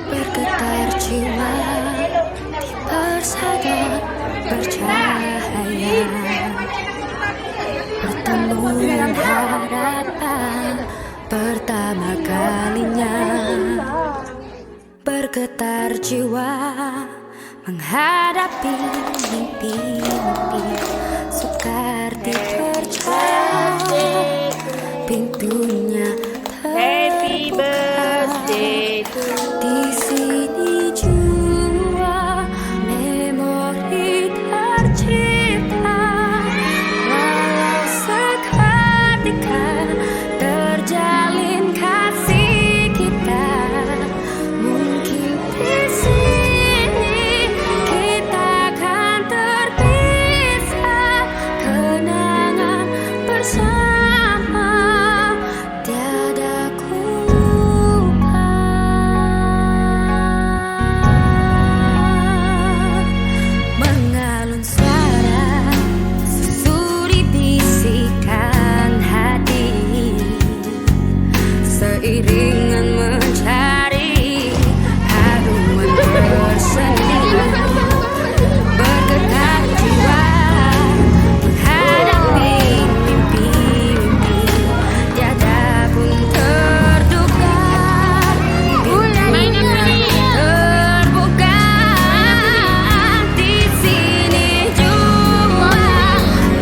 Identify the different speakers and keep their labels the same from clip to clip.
Speaker 1: Bergetar jiwa di persada bercahaya, pertemuan harapan pertama kalinya. Bergetar jiwa menghadapi mimpi-mimpi, sukar dipercaya pintunya
Speaker 2: Happy
Speaker 1: terbuka.
Speaker 2: birthday to
Speaker 1: Di sini jua memori tercipta, walau seketika terjalin kasih kita. Mungkin di sini kita akan terpisah, kenangan bersama tiada ku lupa. Mengalun suara susuri bisikan hati, seiringan mencari haruan bersendiri. Bergetar jiwa menghadapi mimpi-mimpi, tiada pun terduga pintunya terbuka. Di sini jua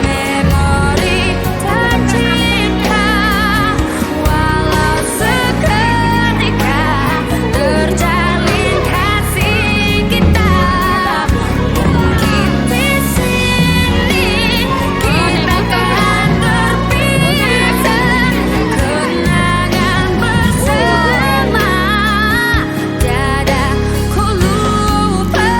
Speaker 1: memori tercipta, walau seketika terjalin kasih kita. Mungkin di sini kita akan terpisah, kenangan bersama tiada ku lupa.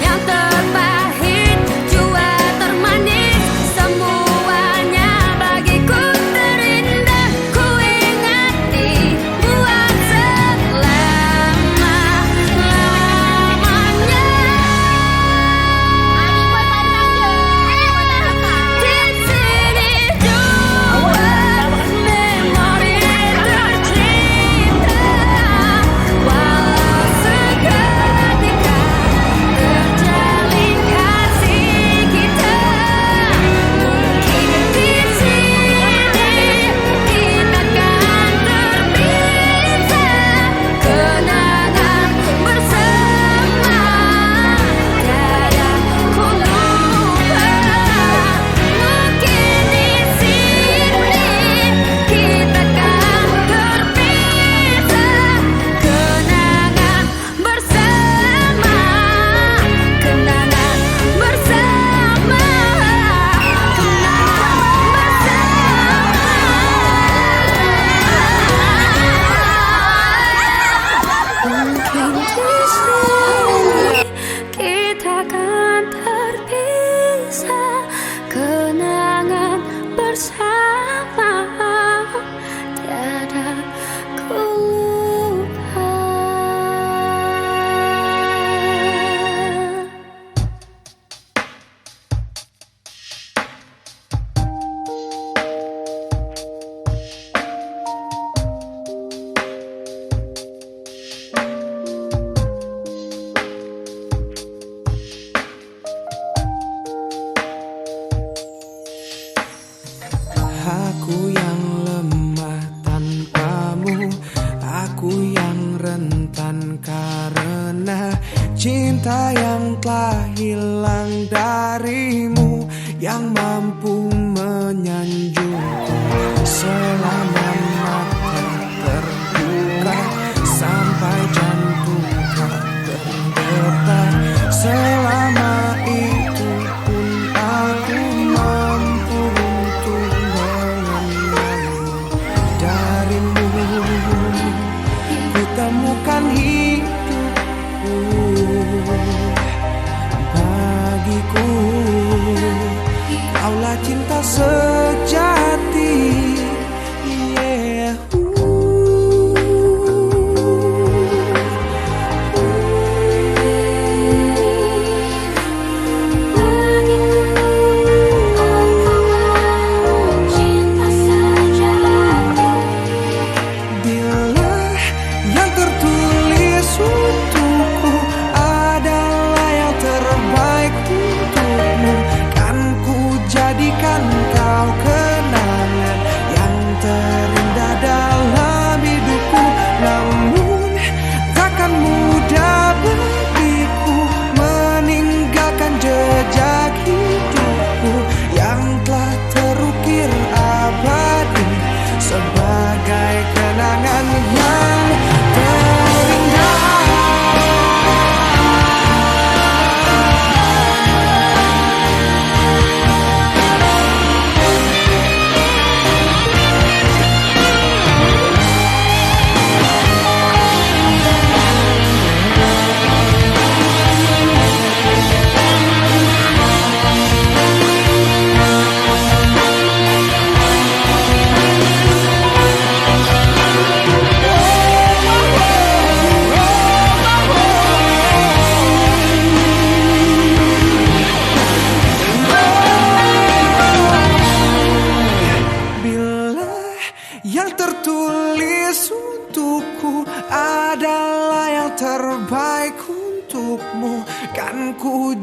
Speaker 1: Yang terpahit jua termanis, semuanya bagiku terindah. Ku ingati buat selama-lamanya. Di sini jua memori tercipta, walau seketika terjalin kasih kita. Mungkin di sini kita akan terpisah, kenangan bersama tiada ku lupa. Mungkin di sini kita akan terpisah, kenangan bersama, kenangan bersama, mungkin di sini kita akan terpisah, kenangan bersama tiada ku lupa.
Speaker 3: Aku yang lemah tanpamu, aku yang rentan karena cinta yang telah hilang darimu, yang mampu menyanjungku selama mata terbuka, sampai jantung tak berdetak. Selama itu pun aku mampu untuk mengenalmu. Darimu ku temukan hidupku, bagiku kaulah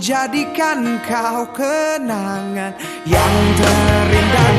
Speaker 3: jadikan kau kenangan yang terindah